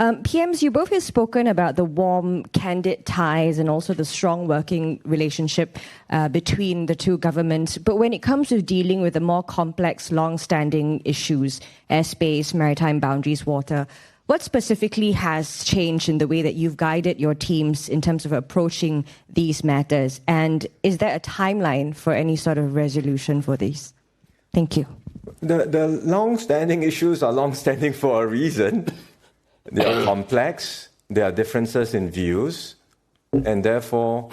PMs, you both have spoken about the warm, candid ties and also the strong working relationship between the two governments. But when it comes to dealing with the more complex, long-standing issues, airspace, maritime boundaries, water, what specifically has changed in the way that you've guided your teams in terms of approaching these matters? And is there a timeline for any sort of resolution for these? Thank you. The long-standing issues are long-standing for a reason. They are complex, there are differences in views, and therefore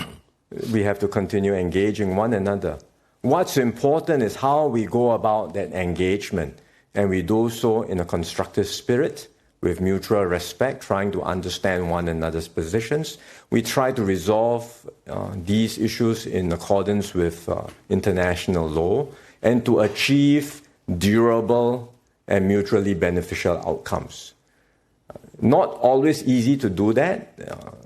we have to continue engaging one another. What's important is how we go about that engagement, and we do so in a constructive spirit, with mutual respect, trying to understand one another's positions. We try to resolve these issues in accordance with international law and to achieve durable and mutually beneficial outcomes. Not always easy to do that,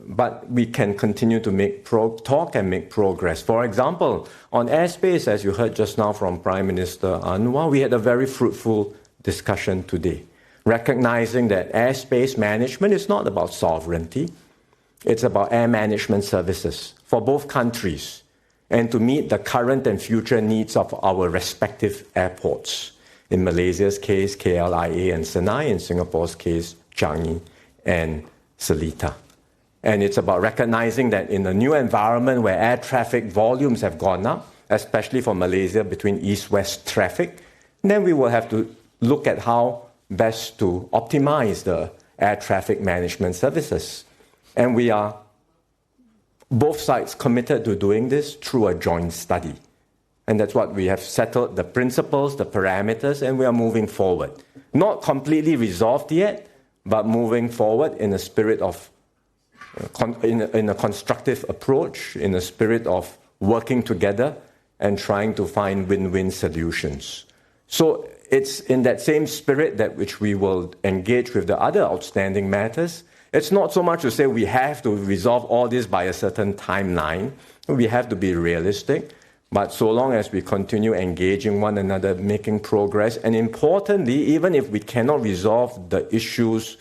but we can continue to talk and make progress. For example, on airspace, as you heard just now from Prime Minister Anwar, we had a very fruitful discussion today, recognizing that airspace management is not about sovereignty, it's about air management services for both countries and to meet the current and future needs of our respective airports. In Malaysia's case, KLIA and Senai, in Singapore's case, Changi and Seletar. And it's about recognizing that in a new environment where air traffic volumes have gone up, especially for Malaysia between east-west traffic, then we will have to look at how best to optimize the air traffic management services. And we are, both sides, committed to doing this through a joint study. And that's what we have settled, the principles, the parameters, and we are moving forward. Not completely resolved yet, but moving forward in a spirit of, in a constructive approach, in a spirit of working together and trying to find win-win solutions. So it's in that same spirit that which we will engage with the other outstanding matters. It's not so much to say we have to resolve all this by a certain timeline. We have to be realistic. But so long as we continue engaging one another, making progress, and importantly, even if we cannot resolve the issues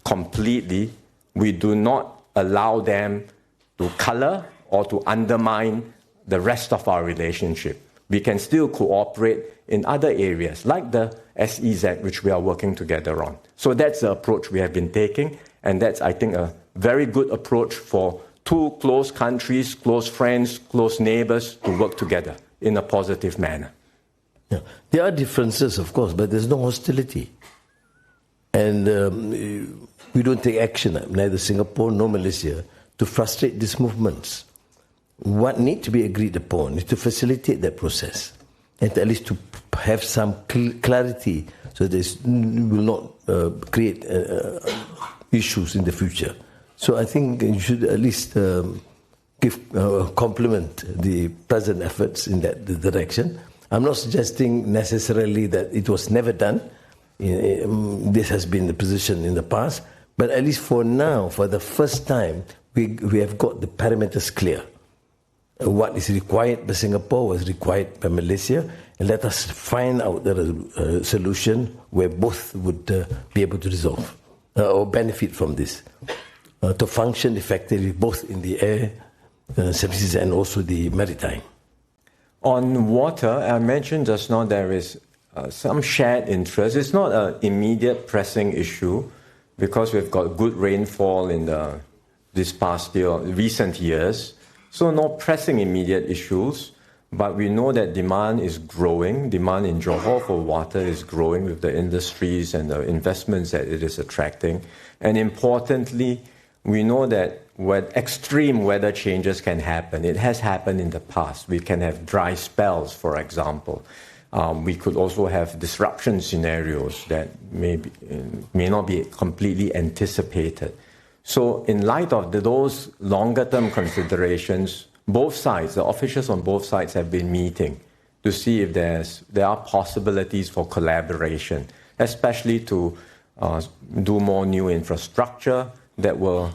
completely, we do not allow them to color or to undermine the rest of our relationship. We can still cooperate in other areas, like the SEZ, which we are working together on. So that's the approach we have been taking, and that's, I think, a very good approach for two close countries, close friends, close neighbors to work together in a positive manner. Yeah. There are differences, of course, but there's no hostility. And we don't take action, neither Singapore nor Malaysia, to frustrate these movements. What needs to be agreed upon is to facilitate that process and at least to have some clarity so this will not create issues in the future. So I think you should at least compliment the present efforts in that direction. I'm not suggesting necessarily that it was never done. This has been the position in the past. But at least for now, for the first time, we have got the parameters clear. What is required by Singapore was required by Malaysia. And let us find out the solution where both would be able to resolve or benefit from this. To function effectively both in the air services and also the maritime. On water, I mentioned just now there is some shared interest. It's not an immediate pressing issue because we've got good rainfall in this past year, recent years. So no pressing immediate issues, but we know that demand is growing. Demand in Johor for water is growing with the industries and the investments that it is attracting. And importantly, we know that when extreme weather changes can happen. It has happened in the past. We can have dry spells, for example. We could also have disruption scenarios that may not be completely anticipated. So in light of those longer-term considerations, both sides, the officials on both sides have been meeting to see if there are possibilities for collaboration, especially to do more new infrastructure that will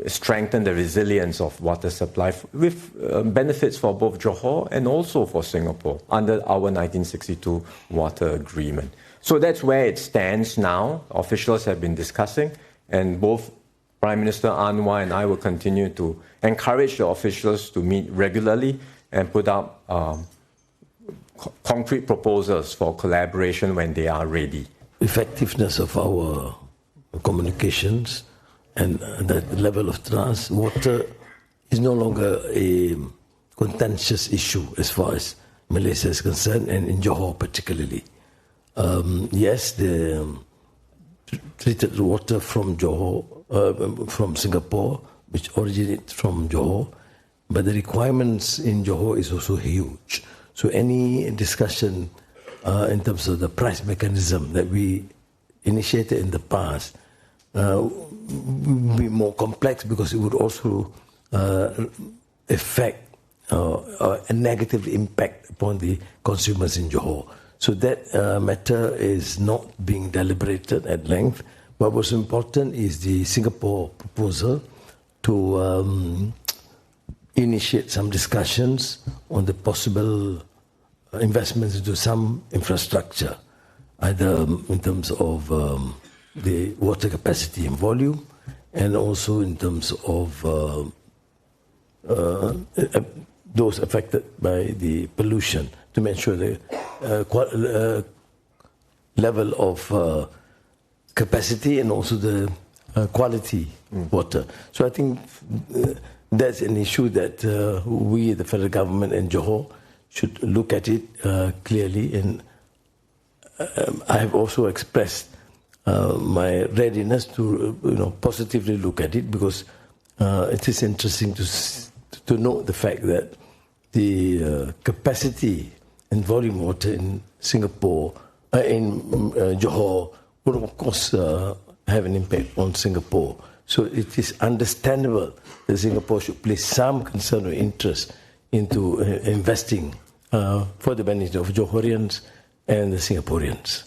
strengthen the resilience of water supply with benefits for both Johor and also for Singapore under our 1962 water agreement. So that's where it stands now. Officials have been discussing, and both Prime Minister Anwar and I will continue to encourage the officials to meet regularly and put up concrete proposals for collaboration when they are ready. Effectiveness of our communications and the level of trust, water is no longer a contentious issue as far as Malaysia is concerned, and in Johor particularly. Yes, the treated water from Johor, from Singapore, which originates from Johor, but the requirements in Johor is also huge. So any discussion in terms of the price mechanism that we initiated in the past would be more complex, because it would also affect a negative impact upon the consumers in Johor. So that matter is not being deliberated at length. What was important is the Singapore proposal to initiate some discussions on the possible investments into some infrastructure, either in terms of the water capacity and volume, and also in terms of those affected by the pollution, to make sure the level of capacity and also the quality water. So I think that's an issue that we, the federal government and Johor, should look at it clearly. And I have also expressed my readiness to positively look at it, because it is interesting to note the fact that the capacity and volume water in Singapore, in Johor, would of course have an impact on Singapore. So it is understandable that Singapore should place some concern or interest into investing for the benefit of Johorians and the Singaporeans.